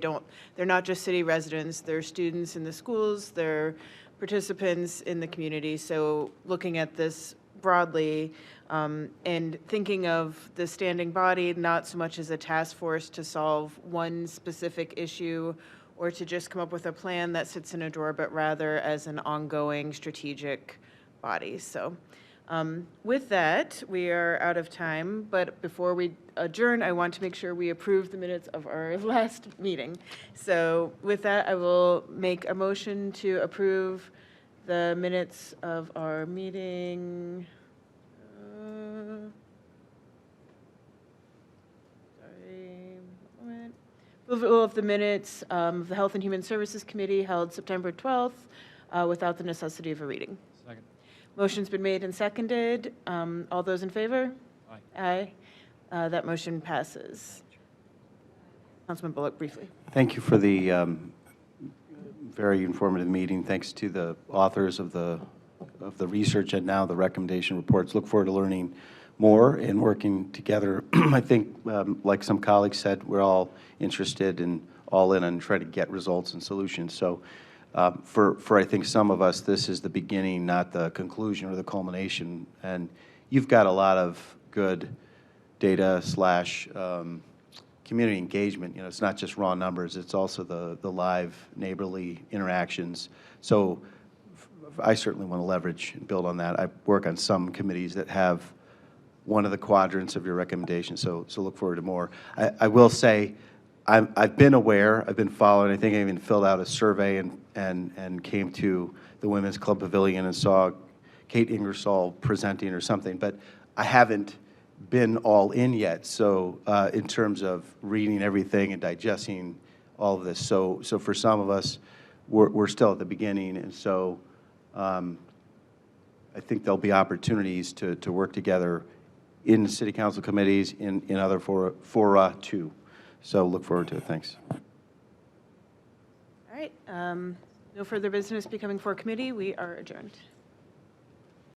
They're not just city residents, they're students in the schools, they're participants in the community. So looking at this broadly, and thinking of the standing body not so much as a task force to solve one specific issue or to just come up with a plan that sits in a drawer, but rather as an ongoing strategic body. So with that, we are out of time, but before we adjourn, I want to make sure we approve the minutes of our last meeting. So with that, I will make a motion to approve the minutes of our meeting. Approval of the minutes of the Health and Human Services Committee held September 12th without the necessity of a reading. Second. Motion's been made and seconded. All those in favor? Aye. Aye. That motion passes. Councilman Bullock, briefly. Thank you for the very informative meeting. Thanks to the authors of the research and now the recommendation reports. Look forward to learning more and working together. I think, like some colleagues said, we're all interested and all in on trying to get results and solutions. So for I think some of us, this is the beginning, not the conclusion or the culmination. And you've got a lot of good data / community engagement. It's not just raw numbers, it's also the live neighborly interactions. So I certainly want to leverage and build on that. I work on some committees that have one of the quadrants of your recommendations, so look forward to more. I will say, I've been aware, I've been following, I think I even filled out a survey and came to the Women's Club Pavilion and saw Kate Ingersoll presenting or something, but I haven't been all in yet, so in terms of reading everything and digesting all of this. So for some of us, we're still at the beginning, and so I think there'll be opportunities to work together in the city council committees, in other fora too. So look forward to it. Thanks. All right. No further business becoming for committee. We are adjourned.